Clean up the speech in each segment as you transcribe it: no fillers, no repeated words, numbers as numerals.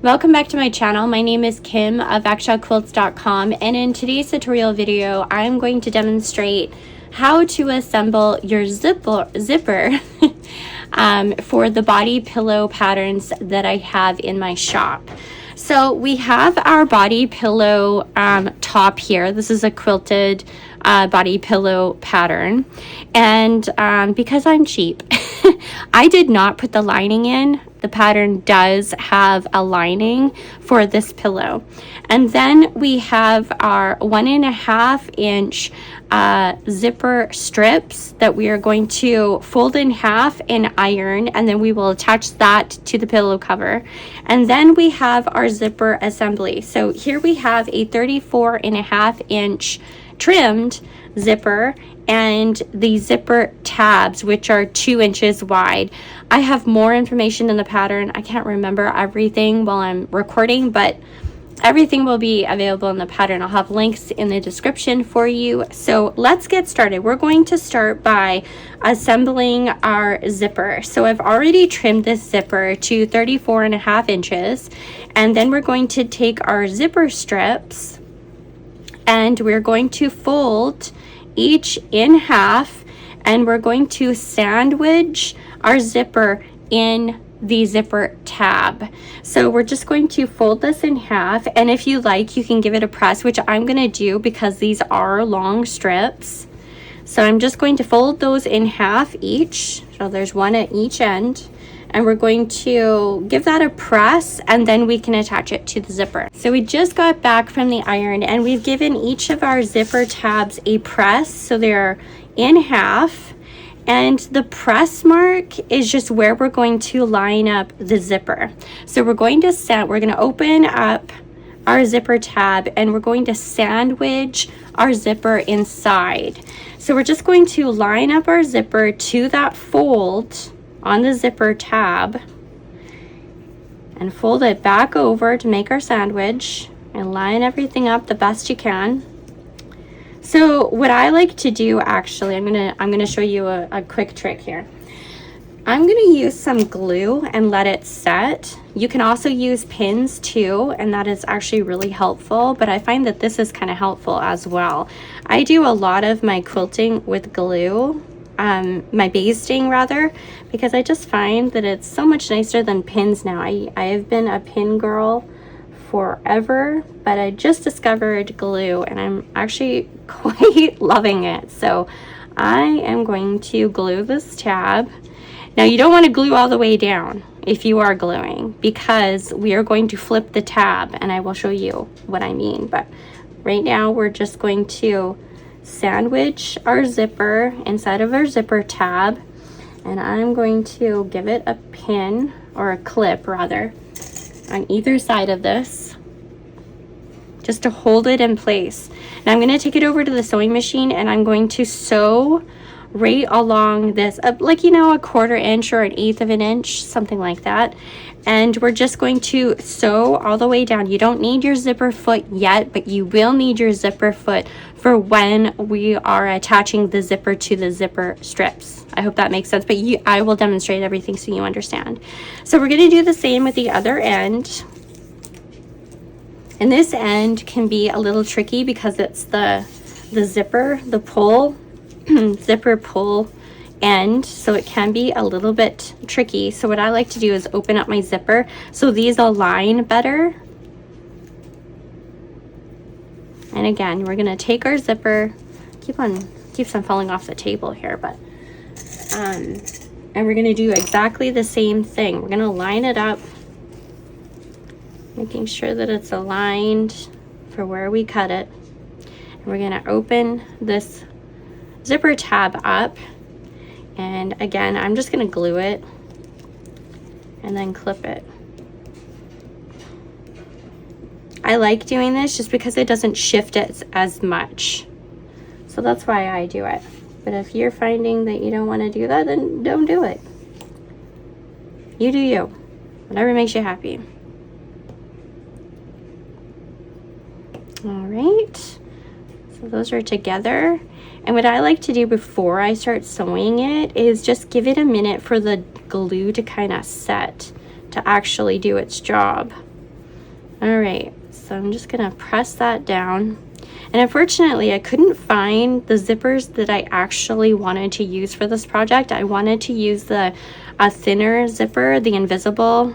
Welcome back to my channel. My name is Kim of quilts.com, and in today's tutorial video I'm going to demonstrate how to assemble your zipper for the body pillow patterns that I have in my shop. So we have our body pillow top here. This is a quilted body pillow pattern, and because I'm cheap I did not put the lining in. The pattern does have a lining for this pillow, and then we have our 1.5 inch zipper strips that we are going to fold in half and iron, and then we will attach that to the pillow cover. And then we have our zipper assembly. So here we have a 34.5 inch trimmed zipper and the zipper tabs, which are 2 inches wide. I have more information in the pattern. I can't remember everything while I'm recording, but everything will be available in the pattern. I'll have links in the description for you. So let's get started. We're going to start by assembling our zipper. So I've already trimmed this zipper to 34.5 inches, and then we're going to take our zipper strips and we're going to fold each in half, and we're going to sandwich our zipper in the zipper tab. So we're just going to fold this in half, and if you like you can give it a press, which I'm going to do because these are long strips. So I'm just going to fold those in half each, so there's one at each end, and we're going to give that a press, and then we can attach it to the zipper. So we just got back from the iron, and we've given each of our zipper tabs a press, so they're in half, and the press mark is just where we're going to line up the zipper. So we're going to open up our zipper tab, and we're going to sandwich our zipper inside. So we're just going to line up our zipper to that fold on the zipper tab and fold it back over to make our sandwich and line everything up the best you can. So what I like to do, actually, I'm gonna show you a quick trick here. I'm gonna use some glue and let it set. You can also use pins too, and that is actually really helpful, but I find that this is kind of helpful as well. I do a lot of my quilting with glue, my basting rather, because I just find that it's so much nicer than pins now. I have been a pin girl forever, but I just discovered glue and I'm actually quite loving it. So I am going to glue this tab. Now you don't want to glue all the way down if you are gluing, because we are going to flip the tab, and I will show you what I mean. But right now we're just going to sandwich our zipper inside of our zipper tab, and I'm going to give it a pin, or a clip rather, on either side of this just to hold it in place. Now I'm going to take it over to the sewing machine, and I'm going to sew right along this, like, you know, a 1/4 inch or 1/8 of an inch, something like that. And we're just going to sew all the way down. You don't need your zipper foot yet, but you will need your zipper foot for when we are attaching the zipper to the zipper strips. I hope that makes sense, but I will demonstrate everything so you understand. So we're going to do the same with the other end. And this end can be a little tricky because it's the zipper, the pull, zipper pull end, so it can be a little bit tricky. So what I like to do is open up my zipper so these align better. And again, we're going to take our zipper, keeps on falling off the table here, but and we're going to do exactly the same thing. We're going to line it up, making sure that it's aligned for where we cut it. And we're going to open this zipper tab up, and again I'm just going to glue it and then clip it. I like doing this just because it doesn't shift it as much, so that's why I do it. But if you're finding that you don't want to do that, then don't do it. You do you, whatever makes you happy. All right, so those are together. And what I like to do before I start sewing it is just give it a minute for the glue to kind of set, to actually do its job. All right, so I'm just gonna press that down. And unfortunately, I couldn't find the zippers that I actually wanted to use for this project. I wanted to use a thinner zipper, the invisible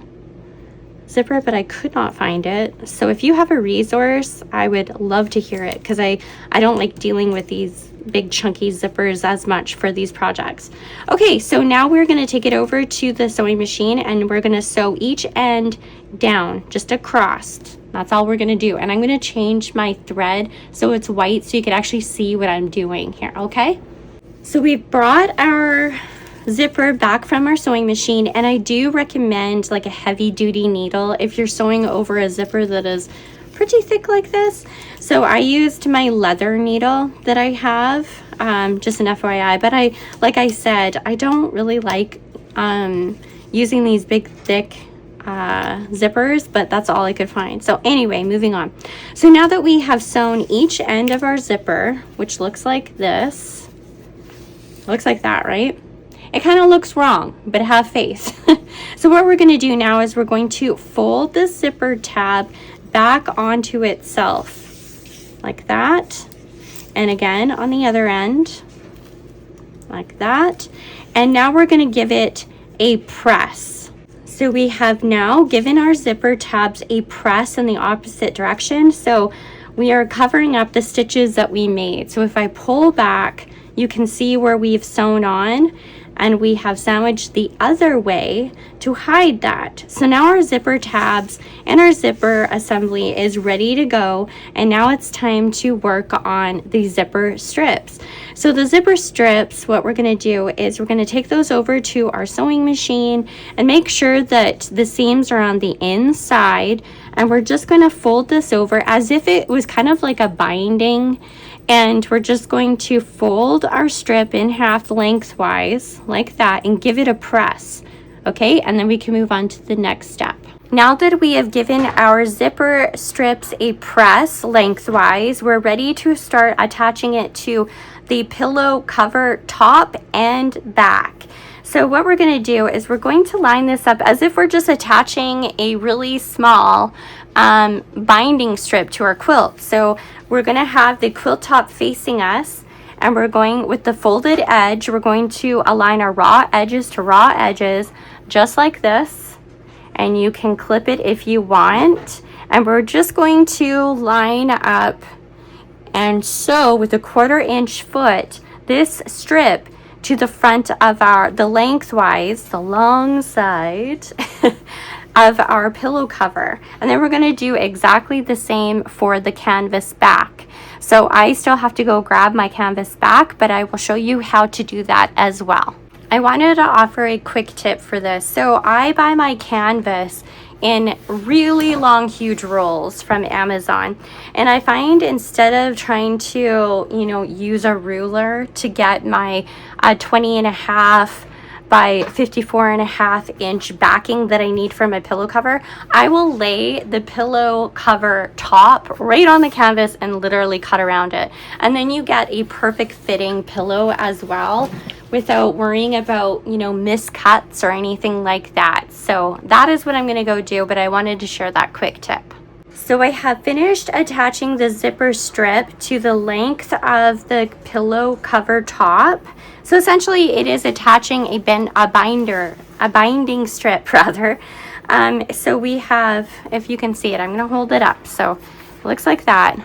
zipper, but I could not find it. So if you have a resource, I would love to hear it, because I don't like dealing with these big chunky zippers as much for these projects. Okay, so now we're going to take it over to the sewing machine and we're going to sew each end down, just across. That's all we're going to do. And I'm going to change my thread so it's white so you can actually see what I'm doing here, okay? So we brought our zipper back from our sewing machine, and I do recommend like a heavy duty needle if you're sewing over a zipper that is pretty thick like this. So I used my leather needle that I have, just an FYI, but like I said, I don't really like using these big thick zippers, but that's all I could find. So anyway, moving on. So now that we have sewn each end of our zipper, which looks like this, looks like that, right? It kind of looks wrong, but have faith. So what we're going to do now is we're going to fold the zipper tab back onto itself like that, and again on the other end like that, and now we're going to give it a press. So we have now given our zipper tabs a press in the opposite direction, so we are covering up the stitches that we made. So if I pull back, you can see where we've sewn on, and we have sandwiched the other way to hide that. So now our zipper tabs and our zipper assembly is ready to go, and now it's time to work on the zipper strips. So the zipper strips, what we're going to do is we're going to take those over to our sewing machine and make sure that the seams are on the inside, and we're just going to fold this over as if it was kind of like a binding. And we're just going to fold our strip in half lengthwise like that and give it a press. Okay, and then we can move on to the next step. Now that we have given our zipper strips a press lengthwise, we're ready to start attaching it to the pillow cover top and back. So what we're going to do is we're going to line this up as if we're just attaching a really small binding strip to our quilt. So we're going to have the quilt top facing us, and we're going with the folded edge, we're going to align our raw edges to raw edges just like this, and you can clip it if you want. And we're just going to line up and sew with a 1/4 inch foot this strip to the front of the lengthwise, the long side of our pillow cover. And then we're going to do exactly the same for the canvas back. So I still have to go grab my canvas back, but I will show you how to do that as well. I wanted to offer a quick tip for this. So I buy my canvas in really long, huge rolls from Amazon, and I find instead of trying to use a ruler to get my 20.5 by 54.5 inch backing that I need for my pillow cover, I will lay the pillow cover top right on the canvas and literally cut around it, and then you get a perfect fitting pillow as well without worrying about miscuts or anything like that. So that is what I'm going to go do, but I wanted to share that quick tip. So I have finished attaching the zipper strip to the length of the pillow cover top. So essentially it is attaching a binding strip rather. So we have, if you can see it, I'm going to hold it up. So it looks like that.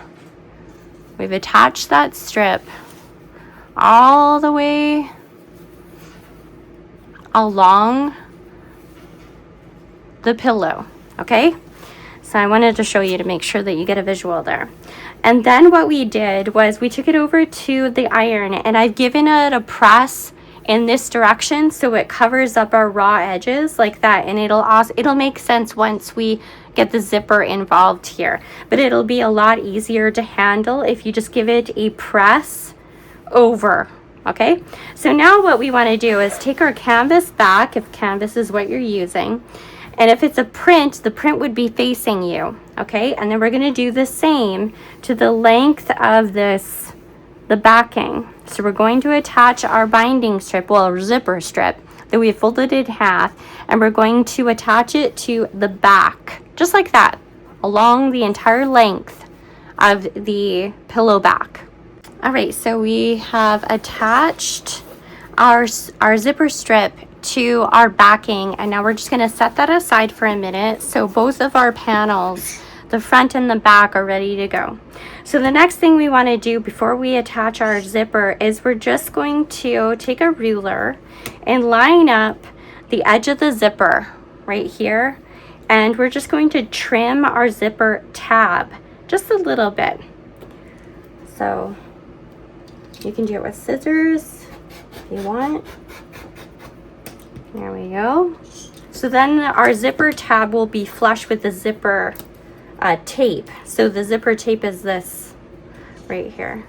We've attached that strip all the way along the pillow. Okay, so I wanted to show you to make sure that you get a visual there. And then what we did was we took it over to the iron, and I've given it a press in this direction so it covers up our raw edges like that, and it'll make sense once we get the zipper involved here, but it'll be a lot easier to handle if you just give it a press over. Okay, so now what we want to do is take our canvas back, if canvas is what you're using, and if it's a print, the print would be facing you. Okay, and then we're going to do the same to the length of the backing. So we're going to attach our binding strip, well, our zipper strip that we folded in half, and we're going to attach it to the back just like that. along the entire length of the pillow back. All right, so we have attached our zipper strip to our backing, and now we're just going to set that aside for a minute so both of our panels, the front and the back, are ready to go. So the next thing we want to do before we attach our zipper is we're just going to take a ruler and line up the edge of the zipper right here, and we're just going to trim our zipper tab just a little bit. So you can do it with scissors if you want. There we go. So then our zipper tab will be flush with the zipper tape. So the zipper tape is this right here.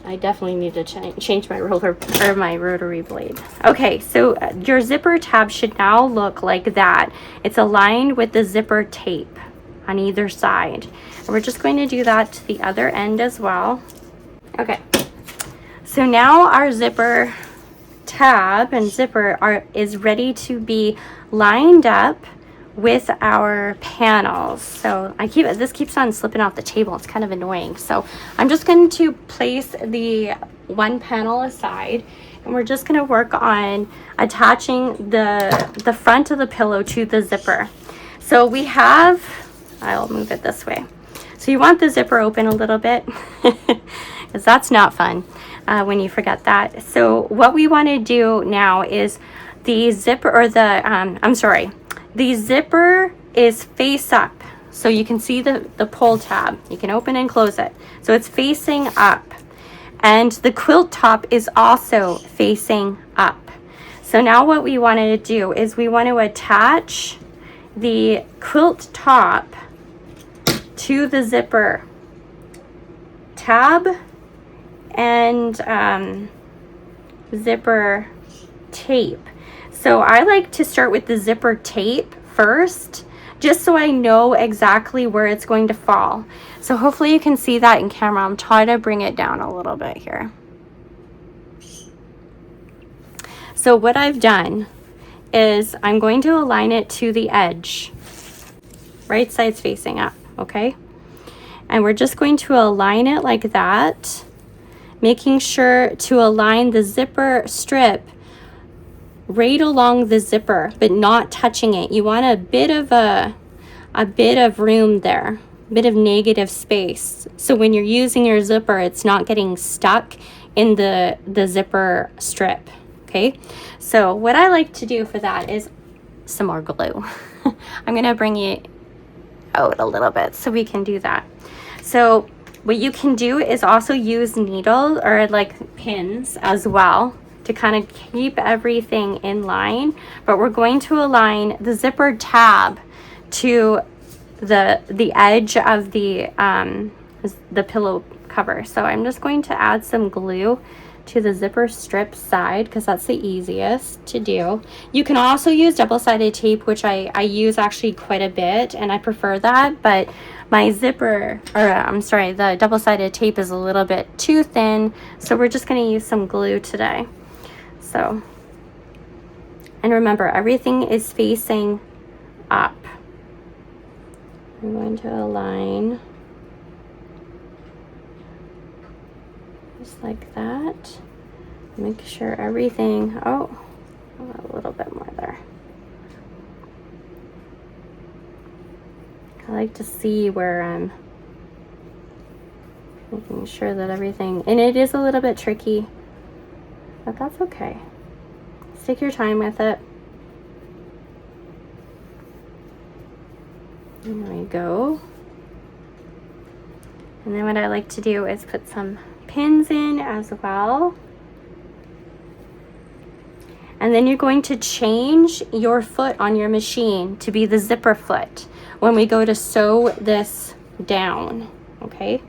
I definitely need to change my roller or my rotary blade. Okay, so your zipper tab should now look like that. It's aligned with the zipper tape on either side. And we're just going to do that to the other end as well. Okay, so now our zipper tab and zipper is ready to be lined up with our panels. So this keeps on slipping off the table. It's kind of annoying. So I'm just going to place the one panel aside, and we're just going to work on attaching the front of the pillow to the zipper. So we have, I'll move it this way. So you want the zipper open a little bit because that's not fun when you forget that. So what we want to do now is the zipper, or the zipper is face up. So you can see the pull tab. You can open and close it. So it's facing up. And the quilt top is also facing up. So now what we want to do is we want to attach the quilt top to the zipper tab and zipper tape. So I like to start with the zipper tape first, just so I know exactly where it's going to fall. So hopefully you can see that in camera. I'm trying to bring it down a little bit here. So what I've done is I'm going to align it to the edge. Right side's facing up, okay? And we're just going to align it like that, making sure to align the zipper strip right along the zipper, but not touching it. You want a bit of room there, a bit of negative space. So when you're using your zipper, it's not getting stuck in the zipper strip, okay? So what I like to do for that is some more glue. I'm gonna bring it out a little bit so we can do that. So what you can do is also use needles or like pins as well to kind of keep everything in line, but we're going to align the zipper tab to the edge of the pillow cover. So I'm just going to add some glue to the zipper strip side because that's the easiest to do. You can also use double-sided tape, which I use actually quite a bit, and I prefer that, but my the double-sided tape is a little bit too thin, so we're just going to use some glue today. So, and remember, everything is facing up. I'm going to align just like that. Make sure everything, a little bit more there. I like to see where I'm making sure that everything, and it is a little bit tricky, but that's okay. Just take your time with it. And there we go. And then what I like to do is put some pins in as well. And then you're going to change your foot on your machine to be the zipper foot when we go to sew this down, okay?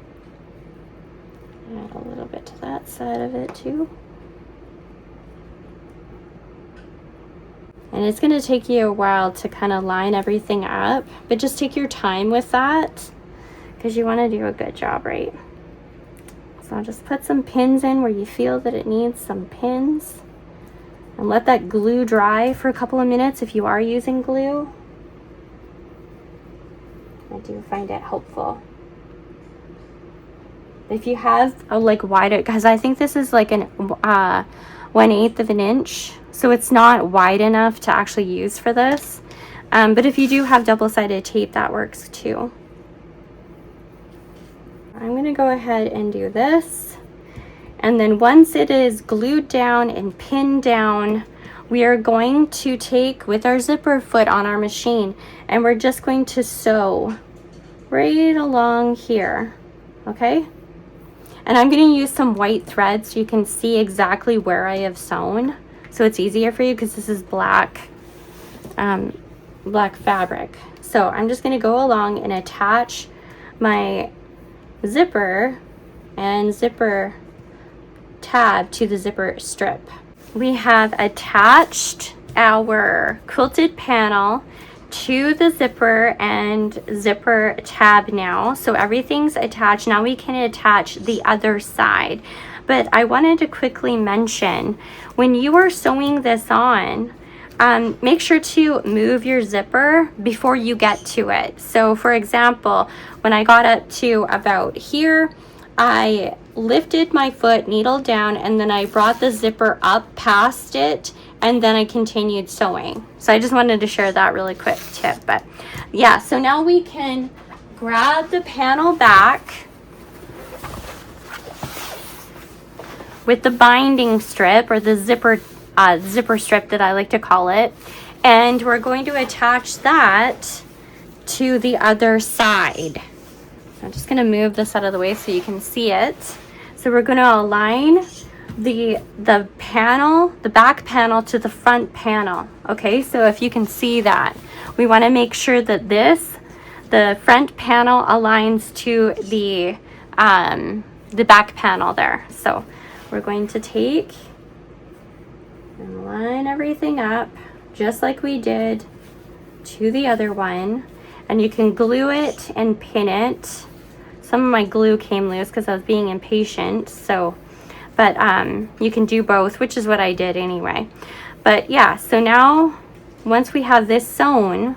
Add a little bit to that side of it too. And it's going to take you a while to kind of line everything up, but just take your time with that because you want to do a good job, right? So I'll just put some pins in where you feel that it needs some pins. And let that glue dry for a couple of minutes if you are using glue. I do find it helpful. If you have a like wider, because I think this is like an 1/8 of an inch, so it's not wide enough to actually use for this. But if you do have double-sided tape, that works too. I'm going to go ahead and do this. And then once it is glued down and pinned down, we are going to take with our zipper foot on our machine, and we're just going to sew right along here, okay? And I'm going to use some white thread so you can see exactly where I have sewn, so it's easier for you because this is black fabric. So I'm just going to go along and attach my zipper and zipper tab to the zipper strip. We have attached our quilted panel to the zipper and zipper tab now, so everything's attached. Now we can attach the other side. But I wanted to quickly mention, when you are sewing this on, make sure to move your zipper before you get to it. So for example, when I got up to about here, I lifted my foot, needle down, and then I brought the zipper up past it, and then I continued sewing. So I just wanted to share that really quick tip. But yeah, so now we can grab the panel back with the binding strip, or the zipper strip that I like to call it, and we're going to attach that to the other side. I'm just going to move this out of the way so you can see it. So we're going to align the panel, the back panel, to the front panel. Okay, so if you can see that, we want to make sure that the front panel aligns to the back panel there. So we're going to take and line everything up just like we did to the other one, and you can glue it and pin it. Some of my glue came loose because I was being impatient, so but you can do both, which is what I did anyway. But yeah, so now once we have this sewn,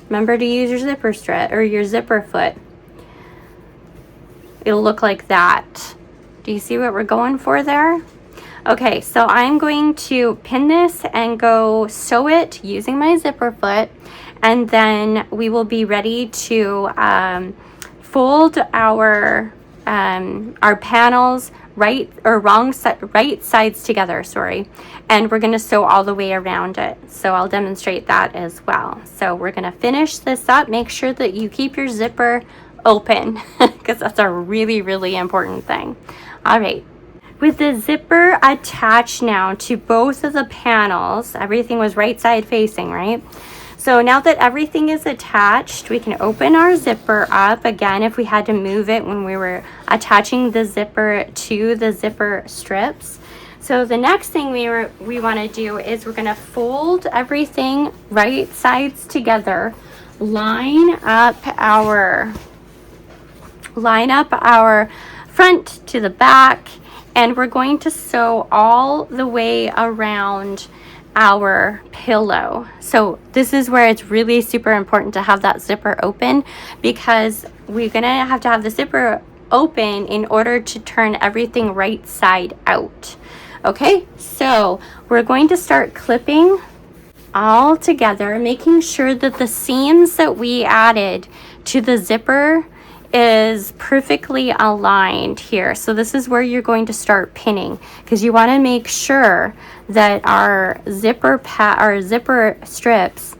remember to use your zipper strip or your zipper foot. It'll look like that. Do you see what we're going for there? Okay, so I'm going to pin this and go sew it using my zipper foot, and then we will be ready to fold our panels right sides together, and we're going to sew all the way around it. So I'll demonstrate that as well. So we're going to finish this up. Make sure that you keep your zipper open because that's a really, really important thing. All right. With the zipper attached now to both of the panels, everything was right side facing, right? So now that everything is attached, we can open our zipper up again if we had to move it when we were attaching the zipper to the zipper strips. So the next thing we want to do is we're going to fold everything right sides together, line up our front to the back, and we're going to sew all the way around our pillow. So this is where it's really super important to have that zipper open, because we're gonna have to have the zipper open in order to turn everything right side out. Okay, so we're going to start clipping all together, making sure that the seams that we added to the zipper is perfectly aligned here. So this is where you're going to start pinning, because you want to make sure that our zipper strips,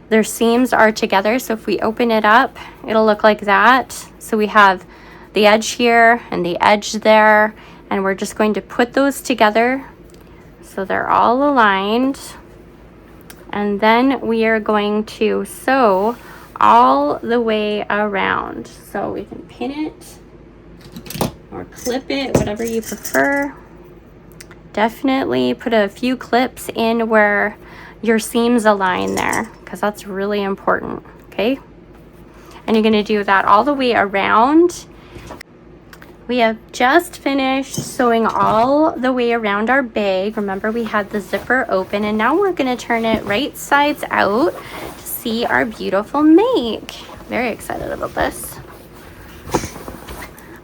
their seams are together. So if we open it up, it'll look like that. So we have the edge here and the edge there, and we're just going to put those together so they're all aligned, and then we are going to sew all the way around. So we can pin it or clip it, whatever you prefer. Definitely put a few clips in where your seams align there, because that's really important. Okay, and you're going to do that all the way around. We have just finished sewing all the way around our bag. Remember, we had the zipper open, and now we're going to turn it right sides out to see our beautiful make. Very excited about this.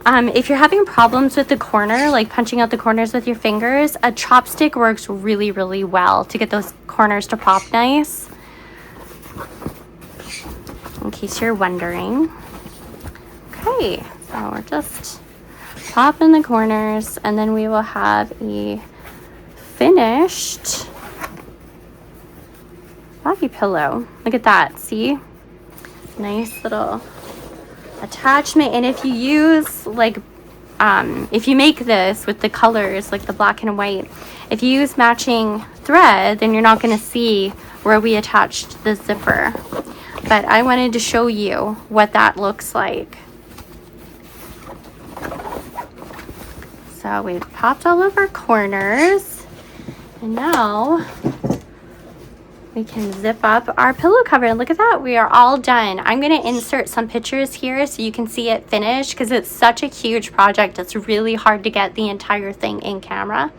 If you're having problems with the corner, like punching out the corners with your fingers, a chopstick works really, really well to get those corners to pop nice. In case you're wondering. Okay, so we're just popping the corners, and then we will have a finished body pillow. Look at that, see? Nice little attachment. And if you use like if you make this with the colors like the black and white, if you use matching thread, then you're not going to see where we attached the zipper, but I wanted to show you what that looks like. So we've popped all of our corners, and now we can zip up our pillow cover. And look at that, we are all done. I'm going to insert some pictures here so you can see it finished, because it's such a huge project. It's really hard to get the entire thing in camera.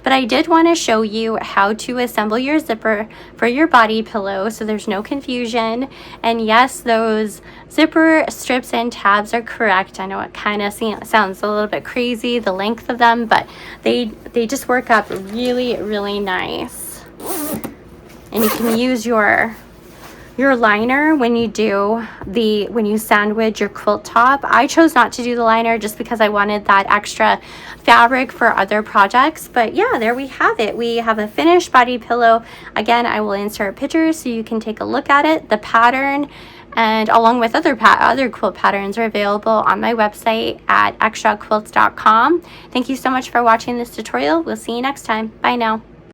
But I did want to show you how to assemble your zipper for your body pillow so there's no confusion. And yes, those zipper strips and tabs are correct. I know it kind of sounds a little bit crazy, the length of them, but they just work up really, really nice. And you can use your liner when you sandwich your quilt top. I chose not to do the liner just because I wanted that extra fabric for other projects. But yeah, there we have it. We have a finished body pillow. Again, I will insert pictures so you can take a look at it. The pattern, and along with other quilt patterns, are available on my website at extraquilts.com. Thank you so much for watching this tutorial. We'll see you next time. Bye now.